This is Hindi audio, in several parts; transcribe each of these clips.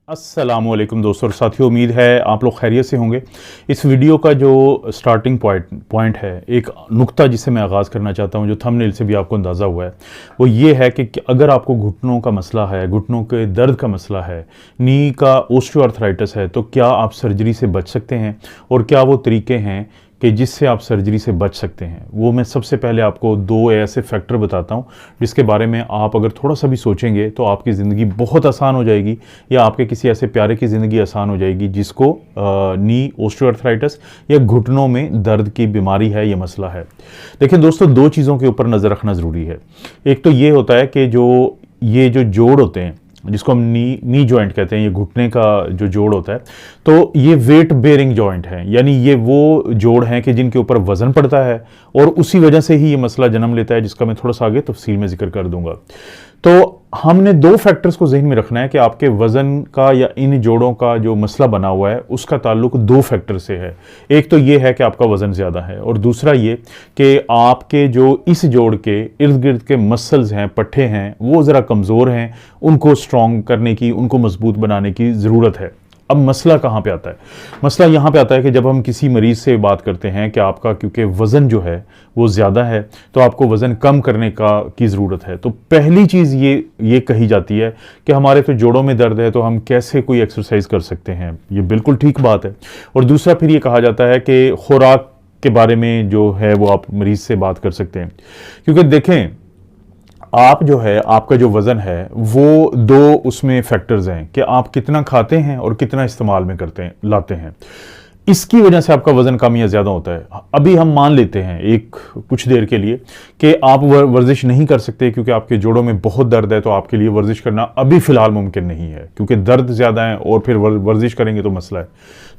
अस्सलामुअलैकुम दोस्तों और साथियों, उम्मीद है आप लोग खैरियत से होंगे। इस वीडियो का जो स्टार्टिंग पॉइंट है, एक नुक्ता जिससे मैं आगाज़ करना चाहता हूं, जो थंबनेल से भी आपको अंदाज़ा हुआ है, वो ये है कि अगर आपको घुटनों का मसला है, घुटनों के दर्द का मसला है, नी का ओस्टियोआर्थराइटिस है, तो क्या आप सर्जरी से बच सकते हैं और क्या वो तरीके हैं कि जिससे आप सर्जरी से बच सकते हैं। वो मैं सबसे पहले आपको दो ऐसे फैक्टर बताता हूँ जिसके बारे में आप अगर थोड़ा सा भी सोचेंगे तो आपकी ज़िंदगी बहुत आसान हो जाएगी, या आपके किसी ऐसे प्यारे की ज़िंदगी आसान हो जाएगी जिसको नी ओस्टियोआर्थराइटिस या घुटनों में दर्द की बीमारी है, ये मसला है। देखिए दोस्तों, दो चीज़ों के ऊपर नज़र रखना ज़रूरी है। एक तो ये होता है कि ये जो जोड़ होते हैं, जिसको हम नी जॉइंट कहते हैं, ये घुटने का जो जोड़ होता है, तो ये वेट बेयरिंग जॉइंट है, यानी ये वो जोड़ हैं कि जिनके ऊपर वज़न पड़ता है और उसी वजह से ही ये मसला जन्म लेता है, जिसका मैं थोड़ा सा आगे तफसील में जिक्र कर दूंगा। तो हमने दो फैक्टर्स को जहन में रखना है कि आपके वज़न का या इन जोड़ों का जो मसला बना हुआ है उसका ताल्लुक दो फैक्टर से है। एक तो ये है कि आपका वज़न ज़्यादा है, और दूसरा ये कि आपके जो इस जोड़ के इर्द गिर्द के मसल्स हैं, पट्टे हैं, वो ज़रा कमज़ोर हैं, उनको स्ट्रॉन्ग करने की, उनको मजबूत बनाने की ज़रूरत है। अब मसला कहाँ पे आता है? मसला यहाँ पे आता है कि जब हम किसी मरीज़ से बात करते हैं कि आपका क्योंकि वज़न जो है वो ज़्यादा है, तो आपको वज़न कम करने की ज़रूरत है, तो पहली चीज़ ये कही जाती है कि हमारे तो जोड़ों में दर्द है, तो हम कैसे कोई एक्सरसाइज कर सकते हैं। ये बिल्कुल ठीक बात है। और दूसरा फिर ये कहा जाता है कि खुराक के बारे में जो है वो आप मरीज़ से बात कर सकते हैं, क्योंकि देखें, आप जो है, आपका जो वज़न है वो दो उसमें फैक्टर्स हैं कि आप कितना खाते हैं और कितना इस्तेमाल में लाते हैं। इसकी वजह से आपका वज़न कम या ज़्यादा होता है। अभी हम मान लेते हैं एक कुछ देर के लिए कि आप वर्जिश नहीं कर सकते क्योंकि आपके जोड़ों में बहुत दर्द है, तो आपके लिए वर्जिश करना अभी फ़िलहाल मुमकिन नहीं है क्योंकि दर्द ज़्यादा है और फिर वर्जिश करेंगे तो मसला है।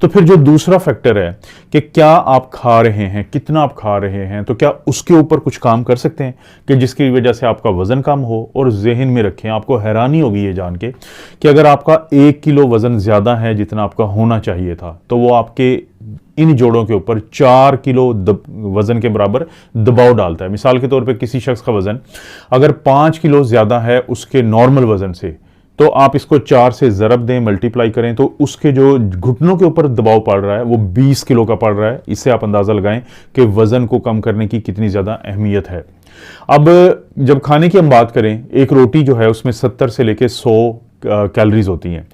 तो फिर जो दूसरा फैक्टर है कि क्या आप खा रहे हैं, कितना आप खा रहे हैं, तो क्या उसके ऊपर कुछ काम कर सकते हैं कि जिसकी वजह से आपका वज़न कम हो। और जहन में रखें, आपको हैरानी होगी ये जान के कि अगर आपका 1 किलो वज़न ज़्यादा है जितना आपका होना चाहिए था, तो वो आपके इन जोड़ों के ऊपर 4 किलो वज़न के बराबर दबाव डालता है। मिसाल के तौर पे किसी शख्स का वज़न अगर 5 किलो ज़्यादा है उसके नॉर्मल वज़न से, तो आप इसको 4 से ज़रब दें, मल्टीप्लाई करें, तो उसके जो घुटनों के ऊपर दबाव पड़ रहा है वो 20 किलो का पड़ रहा है। इससे आप अंदाज़ा लगाएं कि वज़न को कम करने की कितनी ज़्यादा अहमियत है। अब जब खाने की हम बात करें, एक रोटी जो है उसमें 70 से लेकर 100 कैलोरीज होती हैं।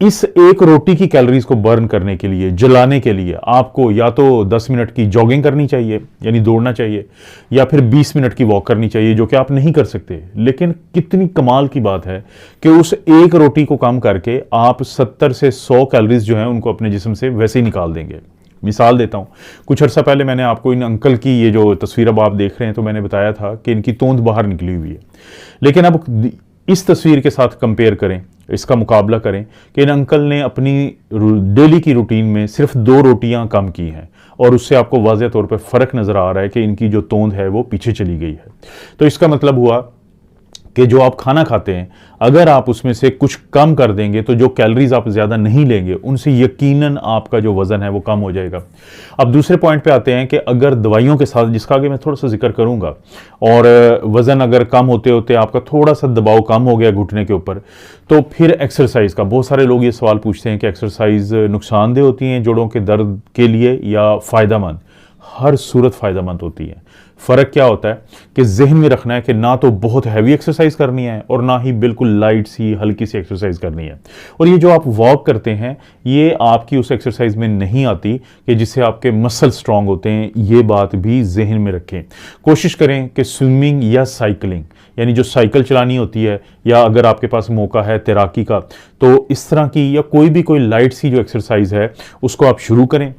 इस एक रोटी की कैलोरीज को बर्न करने के लिए, जलाने के लिए, आपको या तो 10 मिनट की जॉगिंग करनी चाहिए, यानी दौड़ना चाहिए, या फिर 20 मिनट की वॉक करनी चाहिए, जो कि आप नहीं कर सकते। लेकिन कितनी कमाल की बात है कि उस एक रोटी को कम करके आप 70 से 100 कैलोरीज जो है उनको अपने जिस्म से वैसे ही निकाल देंगे। मिसाल देता हूँ, कुछ अर्सा पहले मैंने आपको इन अंकल की ये जो तस्वीर अब आप देख रहे हैं, तो मैंने बताया था कि इनकी तोंद बाहर निकली हुई है। लेकिन अब इस तस्वीर के साथ कंपेयर करें, इसका मुकाबला करें कि इन अंकल ने अपनी डेली की रूटीन में सिर्फ 2 रोटियां कम की हैं, और उससे आपको वाज़ेह तौर पे फ़र्क नज़र आ रहा है कि इनकी जो तोंद है वो पीछे चली गई है। तो इसका मतलब हुआ कि जो आप खाना खाते हैं, अगर आप उसमें से कुछ कम कर देंगे तो जो कैलोरीज आप ज़्यादा नहीं लेंगे उनसे यकीनन आपका जो वज़न है वो कम हो जाएगा। अब दूसरे पॉइंट पे आते हैं कि अगर दवाइयों के साथ, जिसका आगे मैं थोड़ा सा जिक्र करूंगा, और वज़न अगर कम होते होते आपका थोड़ा सा दबाव कम हो गया घुटने के ऊपर, तो फिर एक्सरसाइज का, बहुत सारे लोग ये सवाल पूछते हैं कि एक्सरसाइज नुकसानदेह होती हैं जोड़ों के दर्द के लिए या फ़ायदेमंद? हर सूरत फ़ायदेमंद होती है। फ़र्क क्या होता है कि जहन में रखना है कि ना तो बहुत हैवी एक्सरसाइज करनी है और ना ही बिल्कुल लाइट सी हल्की सी एक्सरसाइज करनी है। और ये जो आप वॉक करते हैं, ये आपकी उस एक्सरसाइज में नहीं आती कि जिससे आपके मसल स्ट्रांग होते हैं। ये बात भी जहन में रखें। कोशिश करें कि स्विमिंग या साइकिलिंग, यानी जो साइकिल चलानी होती है, या अगर आपके पास मौका है तैराकी का, तो इस तरह की या कोई लाइट सी जो एक्सरसाइज है उसको आप शुरू करें,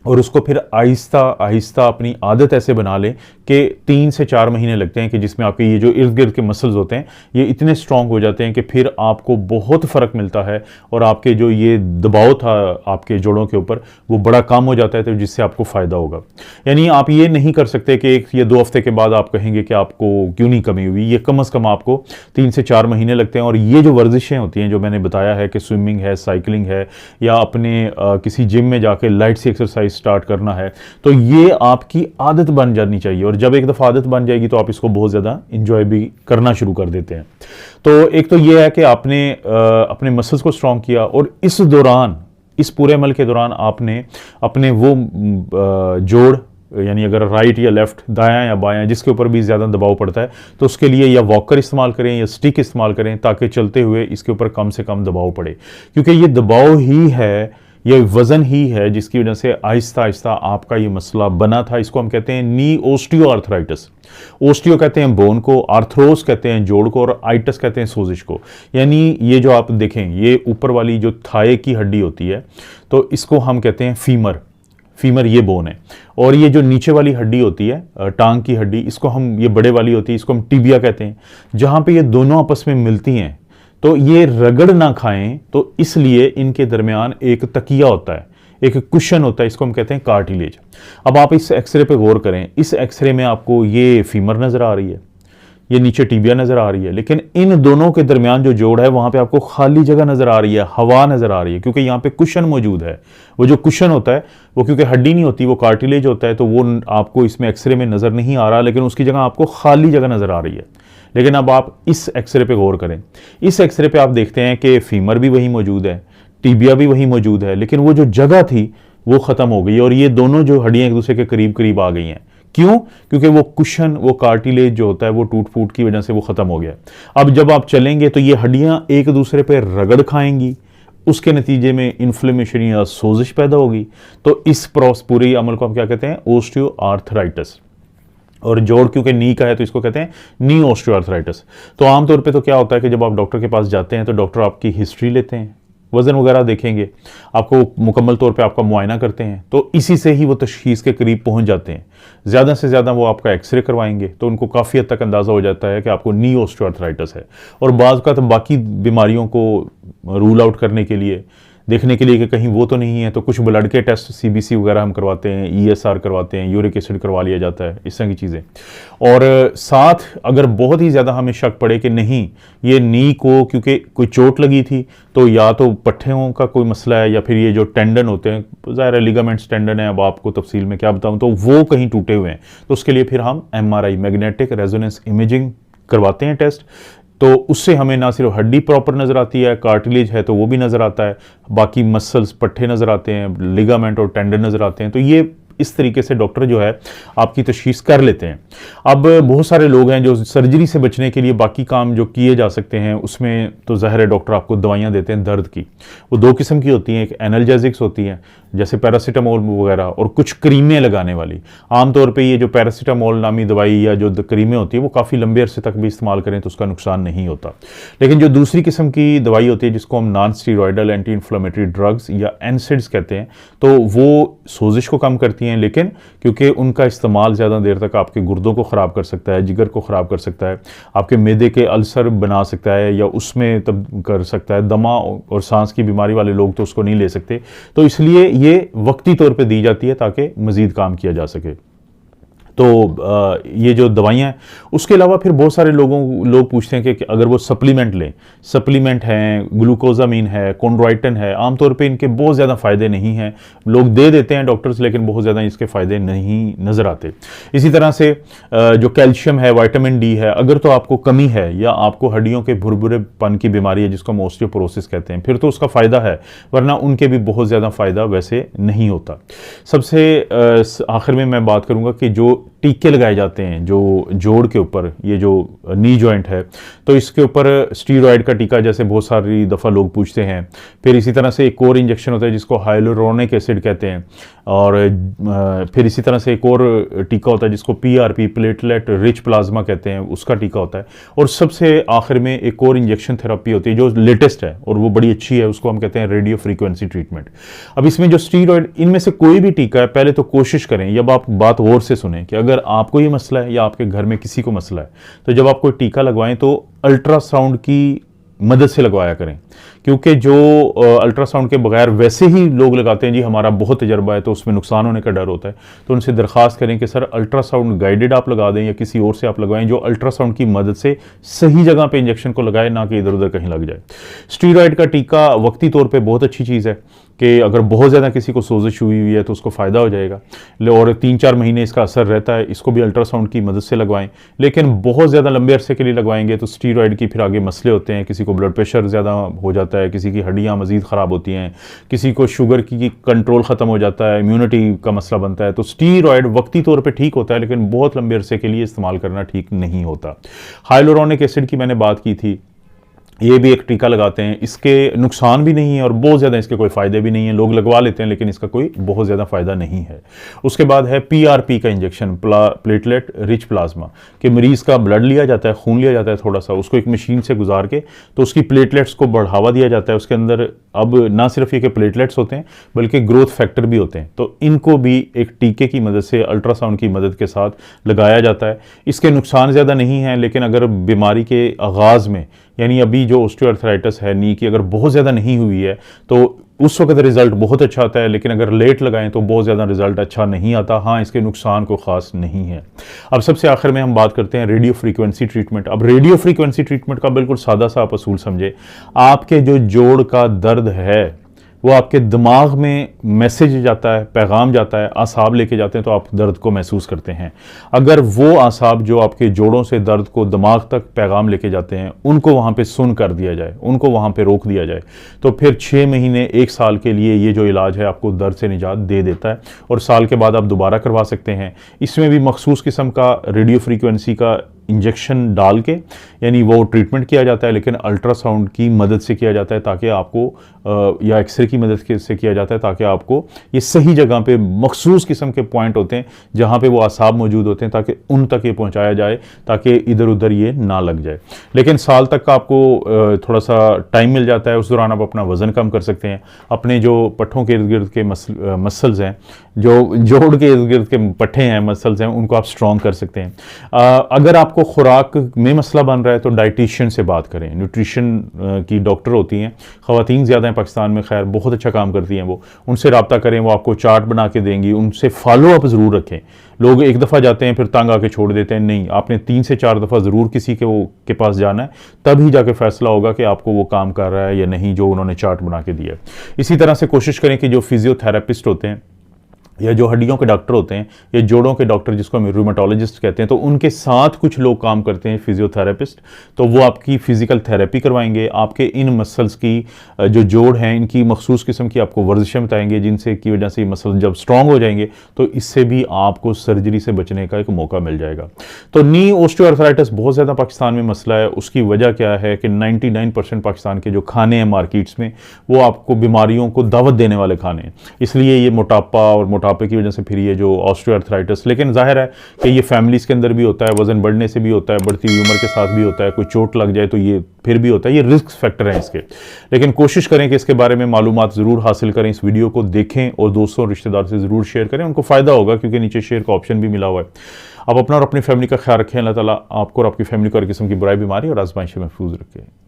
और उसको फिर आहिस्ता आहिस्ता अपनी आदत ऐसे बना लें कि 3 से 4 महीने लगते हैं कि जिसमें आपके ये जो इर्द गिर्द के मसल्स होते हैं ये इतने स्ट्रांग हो जाते हैं कि फिर आपको बहुत फ़र्क मिलता है, और आपके जो ये दबाव था आपके जोड़ों के ऊपर वो बड़ा कम हो जाता है, तो जिससे आपको फ़ायदा होगा। यानी आप ये नहीं कर सकते कि 1 या 2 हफ्ते के बाद आप कहेंगे कि आपको क्यों नहीं कमी हुई। ये कम अज़ कम आपको 3 से 4 महीने लगते हैं। और ये जो वर्जिशें होती हैं जो मैंने बताया है कि स्विमिंग है, साइकिलिंग है, या अपने किसी जिम में जाके लाइट सी एक्सरसाइज एक्सरसाइज स्टार्ट करना है, तो ये आपकी आदत बन जानी चाहिए। और जब एक दफ़ा आदत बन जाएगी तो आप इसको बहुत ज़्यादा इंजॉय भी करना शुरू कर देते हैं। तो एक तो ये है कि आपने अपने मसल्स को स्ट्रॉन्ग किया, और इस दौरान, इस पूरे अमल के दौरान आपने अपने वो जोड़, यानी अगर राइट या लेफ्ट, दायां या बायां, जिसके ऊपर भी ज़्यादा दबाव पड़ता है, तो उसके लिए या वॉकर इस्तेमाल करें या स्टिक इस्तेमाल करें, ताकि चलते हुए इसके ऊपर कम से कम दबाव पड़े। क्योंकि ये दबाव ही है, ये वज़न ही है जिसकी वजह से आहिस्ता आहिस्ता आपका ये मसला बना था। इसको हम कहते हैं नी ओस्टियो आर्थराइटिस। ओस्टियो कहते हैं बोन को, आर्थरोस कहते हैं जोड़ को, और आइटस कहते हैं सोजिश को। यानी ये जो आप देखें, ये ऊपर वाली जो थाए की हड्डी होती है, तो इसको हम कहते हैं फीमर। फीमर ये बोन है। और ये जो नीचे वाली हड्डी होती है, टांग की हड्डी, इसको हम, ये बड़े वाली होती है, इसको हम टिबिया कहते हैं। जहाँ पे ये दोनों आपस में मिलती हैं, तो ये रगड़ ना खाएं, तो इसलिए इनके दरमियान एक तकिया होता है, एक कुशन होता है, इसको हम कहते हैं कार्टिलेज। अब आप इस एक्सरे पे गौर करें, इस एक्सरे में आपको ये फीमर नज़र आ रही है, ये नीचे टिबिया नज़र आ रही है, लेकिन इन दोनों के दरमियान जो जोड़ है वहाँ पे आपको खाली जगह नज़र आ रही है, हवा नज़र आ रही है, क्योंकि यहाँ पे कुशन मौजूद है। वो जो कुशन होता है वो क्योंकि हड्डी नहीं होती, वो कार्टिलेज होता है, तो वो आपको इसमें एक्सरे में नज़र नहीं आ रहा, लेकिन उसकी जगह आपको खाली जगह नज़र आ रही है। लेकिन अब आप इस एक्सरे पे गौर करें, इस एक्सरे पे आप देखते हैं कि फीमर भी वही मौजूद है, टिबिया भी वही मौजूद है, लेकिन वो जो जगह थी वो ख़त्म हो गई, और ये दोनों जो हड्डियाँ एक दूसरे के करीब करीब आ गई हैं। क्यों? क्योंकि वो कुशन, वो कार्टिलेज जो होता है, वो टूट फूट की वजह से वो ख़त्म हो गया। अब जब आप चलेंगे तो ये हड्डियाँ एक दूसरे पे रगड़ खाएंगी, उसके नतीजे में इन्फ्लेमेशन या सोजिश पैदा होगी। तो इस पूरे अमल को हम क्या कहते हैं? Osteo arthritis. और जोड़ क्योंकि नी का है तो इसको कहते हैं नी ओस्टियो आर्थराइटिस। तो आमतौर पे तो क्या होता है कि जब आप डॉक्टर के पास जाते हैं तो डॉक्टर आपकी हिस्ट्री लेते हैं, वज़न वगैरह देखेंगे, आपको मुकम्मल तौर पे आपका मुआयना करते हैं, तो इसी से ही वो तशख़ीस के करीब पहुंच जाते हैं। ज़्यादा से ज़्यादा वो आपका एक्सरे करवाएंगे तो उनको काफ़ी हद तक अंदाज़ा हो जाता है कि आपको नी ओस्टियोआर्थराइटिस है। और बाज़ का तो बाकी बीमारियों को रूल आउट करने के लिए, देखने के लिए कि कहीं वो तो नहीं है, तो कुछ ब्लड के टेस्ट CBC वगैरह हम करवाते हैं, ESR करवाते हैं, यूरिक एसिड करवा लिया जाता है, इस तरह की चीज़ें। और साथ अगर बहुत ही ज़्यादा हमें शक पड़े कि नहीं ये नी को क्योंकि कोई चोट लगी थी, तो या तो पट्ठों का कोई मसला है, या फिर ये जो टेंडन होते हैं, ज़ाहिर है लिगामेंट्स टेंडन है, अब आपको तफसील में क्या बताऊँ, तो वो कहीं टूटे हुए हैं, तो उसके लिए फिर हम MRI, मैग्नेटिक रेजोनेंस इमेजिंग करवाते हैं टेस्ट। तो उससे हमें ना सिर्फ हड्डी प्रॉपर नज़र आती है, कार्टिलेज है तो वो भी नज़र आता है, बाकी मसल्स, पट्ठे नज़र आते हैं, लिगामेंट और टेंडन नज़र आते हैं। तो ये इस तरीके से डॉक्टर जो है आपकी तशख़ीस कर लेते हैं। अब बहुत सारे लोग हैं जो सर्जरी से बचने के लिए बाकी काम जो किए जा सकते हैं, उसमें तो ज़ाहिर है डॉक्टर आपको दवाइयाँ देते हैं दर्द की। वो दो किस्म की होती हैं, एक एनाल्जेसिक्स होती हैं जैसे पैरासीटामोल वगैरह, और कुछ क्रीमें लगाने वाली। आमतौर पे ये जो पैरासीटामोल नामी दवाई या जो क्रीमें होती है वो काफ़ी लंबे अरसे तक भी इस्तेमाल करें तो उसका नुकसान नहीं होता। लेकिन जो दूसरी किस्म की दवाई होती है जिसको हम non steroidal anti inflammatory drugs या NSAIDs कहते हैं, तो वो सोजिश को कम करती हैं, लेकिन क्योंकि उनका इस्तेमाल ज़्यादा देर तक आपके गुर्दों को ख़राब कर सकता है, जिगर को ख़राब कर सकता है, आपके मैदे के अल्सर बना सकता है, या उसमें तब कर सकता है, दमा और सांस की बीमारी वाले लोग तो उसको नहीं ले सकते। तो इसलिए ये वक्ती तौर पे दी जाती है ताकि मज़ीद काम किया जा सके। तो ये जो दवाइयाँ हैं, उसके अलावा फिर बहुत सारे लोग पूछते हैं कि अगर वो सप्लीमेंट लें, सप्लीमेंट हैं, ग्लूकोजामीन है, कॉन्ड्राइटिन है, आमतौर पे इनके बहुत ज़्यादा फ़ायदे नहीं हैं, लोग दे देते हैं डॉक्टर्स, लेकिन बहुत ज़्यादा इसके फ़ायदे नहीं नज़र आते। इसी तरह से जो कैल्शियम है, विटामिन D है, अगर तो आपको कमी है या आपको हड्डियों के भुरभुरेपन की बीमारी है जिसको हम ऑस्टियोपोरोसिस कहते हैं, फिर तो उसका फ़ायदा है, वरना उनके भी बहुत ज़्यादा फ़ायदा वैसे नहीं होता। सबसे आखिर में मैं बात करूँगा कि जो टीके लगाए जाते हैं जो जोड़ के ऊपर, ये जो नी जॉइंट है, तो इसके ऊपर स्टीरॉयड का टीका जैसे बहुत सारी दफ़ा लोग पूछते हैं। फिर इसी तरह से एक और इंजेक्शन होता है जिसको हाइलुरोनिक एसिड कहते हैं, और फिर इसी तरह से एक और टीका होता है जिसको PRP, प्लेटलेट रिच प्लाज्मा कहते हैं, उसका टीका होता है। और सबसे आखिर में एक और इंजेक्शन थेरेपी होती है जो लेटेस्ट है और वो बड़ी अच्छी है, उसको हम कहते हैं रेडियो फ्रीक्वेंसी ट्रीटमेंट। अब इसमें जो स्टीरॉयड, इनमें से कोई भी टीका है, पहले तो कोशिश करें, जब आप बात गौर से सुने कि अगर आपको ये मसला है या आपके घर में किसी को मसला है, तो जब आप कोई टीका लगवाएं तो अल्ट्रासाउंड की मदद से लगवाया करें, क्योंकि जो अल्ट्रासाउंड के बगैर वैसे ही लोग लगाते हैं जी हमारा बहुत तजर्बा है तो उसमें नुकसान होने का डर होता है, तो उनसे दरख्वास्त करें कि सर अल्ट्रासाउंड गाइडेड आप लगा दें या किसी और से आप लगवाएं जो अल्ट्रासाउंड की मदद से सही जगह पे इंजेक्शन को लगाए, ना कि इधर उधर कहीं लग जाए। स्टीरॉयड का टीका वक्ती तौर पे बहुत अच्छी चीज़ है कि अगर बहुत ज़्यादा किसी को सोजिश हुई हुई है तो उसको फ़ायदा हो जाएगा और 3-4 महीने इसका असर रहता है, इसको भी अल्ट्रासाउंड की मदद से लगवाएं। लेकिन बहुत ज़्यादा लंबे अरसे के लिए लगवाएंगे तो स्टीरॉयड की फिर आगे मसले होते हैं, किसी को ब्लड प्रेशर ज़्यादा हो जाता है, किसी की हड्डियाँ मज़ीद ख़राब होती हैं, किसी को शुगर की कंट्रोल ख़त्म हो जाता है, इम्यूनिटी का मसला बनता है। तो स्टीरॉयड वक्ती तौर पर ठीक होता है लेकिन बहुत लंबे अरसे के लिए इस्तेमाल करना ठीक नहीं होता। हाइलुरोनिक एसिड की मैंने बात की थी, ये भी एक टीका लगाते हैं, इसके नुकसान भी नहीं है और बहुत ज़्यादा इसके कोई फ़ायदे भी नहीं है, लोग लगवा लेते हैं लेकिन इसका कोई बहुत ज़्यादा फ़ायदा नहीं है। उसके बाद है PRP का इंजेक्शन, प्लेटलेट रिच प्लाज्मा, कि मरीज़ का ब्लड लिया जाता है, खून लिया जाता है थोड़ा सा, उसको एक मशीन से गुजार के तो उसकी प्लेटलेट्स को बढ़ावा दिया जाता है। उसके अंदर अब ना सिर्फ ये कि प्लेटलेट्स होते हैं बल्कि ग्रोथ फैक्टर भी होते हैं, तो इनको भी एक टीके की मदद से अल्ट्रासाउंड की मदद के साथ लगाया जाता है। इसके नुकसान ज़्यादा नहीं हैं लेकिन अगर बीमारी के आगाज़ में, यानी अभी जो ऑस्टियोआर्थराइटिस है नी की, अगर बहुत ज़्यादा नहीं हुई है तो उस वक्त रिजल्ट बहुत अच्छा आता है, लेकिन अगर लेट लगाएं तो बहुत ज़्यादा रिजल्ट अच्छा नहीं आता। हाँ, इसके नुकसान को ख़ास नहीं है। अब सबसे आखिर में हम बात करते हैं रेडियो फ्रीक्वेंसी ट्रीटमेंट। अब रेडियो फ्रीक्वेंसी ट्रीटमेंट का बिल्कुल सादा सा आप असूल समझे, आपके जो जोड़ का दर्द है वो आपके दिमाग में मैसेज जाता है, पैगाम जाता है, आसाब लेके जाते हैं तो आप दर्द को महसूस करते हैं। अगर वो आसाब जो आपके जोड़ों से दर्द को दिमाग तक पैगाम लेके जाते हैं उनको वहाँ पे सुन कर दिया जाए, उनको वहाँ पे रोक दिया जाए, तो फिर 6 महीने 1 साल के लिए ये जो इलाज है आपको दर्द से निजात दे देता है और साल के बाद आप दोबारा करवा सकते हैं। इसमें भी मखसूस किस्म का रेडियो फ्रीक्वेंसी का इंजेक्शन डाल के, यानी वो ट्रीटमेंट किया जाता है लेकिन अल्ट्रासाउंड की मदद से किया जाता है ताकि आपको या एक्सरे की मदद से किया जाता है ताकि आपको ये सही जगह पे मखसूस किस्म के पॉइंट होते हैं जहाँ पे वो आसाब मौजूद होते हैं ताकि उन तक ये पहुँचाया जाए ताकि इधर उधर ये ना लग जाए। लेकिन साल तक का आपको थोड़ा सा टाइम मिल जाता है, उस दौरान आप अपना वज़न कम कर सकते हैं, अपने जो पट्ठों के इर्द गिर्द के मसल्स हैं, जो जोड़ के इर्द गिर्द के पट्ठे हैं, मसल्स हैं, उनको आप स्ट्रॉन्ग कर सकते हैं। अगर आपको खुराक में मसला बन रहा है तो डाइटिशियन से बात करें, न्यूट्रिशन की डॉक्टर होती हैं, ख़वातीन ज़्यादा हैं पाकिस्तान में, खैर बहुत अच्छा काम करती हैं वो, उनसे रब्ता करें, वो आपको चार्ट बना के देंगी, उनसे फॉलो अप ज़रूर रखें। लोग एक दफ़ा जाते हैं फिर तंग आके छोड़ देते हैं, नहीं, आपने 3 से 4 दफ़ा ज़रूर किसी के पास जाना है, तभी जाके फैसला होगा कि आपको वो काम कर रहा है या नहीं जो उन्होंने चार्ट बना के दिया है। इसी तरह से कोशिश करें कि जो फिजियोथेरेपिस्ट होते हैं या जो हड्डियों के डॉक्टर होते हैं या जोड़ों के डॉक्टर जिसको हम रूमेटोलॉजिस्ट कहते हैं, तो उनके साथ कुछ लोग काम करते हैं फिजियोथेरेपिस्ट, तो वो आपकी फिजिकल थेरेपी करवाएंगे, आपके इन मसल्स की जो जोड़ हैं इनकी मखसूस किस्म की आपको वर्जिशें बताएंगे जिनसे की वजह से मसल जब स्ट्रॉन्ग हो जाएंगे तो इससे भी आपको सर्जरी से बचने का एक मौका मिल जाएगा। तो नी ऑस्टियोआर्थराइटिस बहुत ज़्यादा पाकिस्तान में मसला है। उसकी वजह क्या है कि 99% पाकिस्तान के जो खाने हैं मार्केट्स में वो आपको बीमारियों को दावत देने वाले खाने हैं, इसलिए ये मोटापा और मोटापे की वजह से फिर ये जो ऑस्टियोआर्थराइटिस, लेकिन जाहिर है कि ये फैमिलीज़ के अंदर भी होता है, वज़न बढ़ने से भी होता है, बढ़ती हुई उम्र के साथ भी होता है, कोई चोट लग जाए तो ये फिर भी होता है, ये रिस्क फैक्टर हैं इसके। लेकिन कोशिश करें कि इसके बारे में मालूमात ज़रूर हासिल करें, इस वीडियो को देखें और दोस्तों रिश्तेदार से ज़रूर शेयर करें, उनको फ़ायदा होगा क्योंकि नीचे शेयर का ऑप्शन भी मिला हुआ है। आप अपना और अपनी फैमिली का ख्याल रखें। अल्लाह ताला आपको और आपकी फैमिली को हर किस्म की बुराई, बीमारी और आजमाइश से महफूज रखें।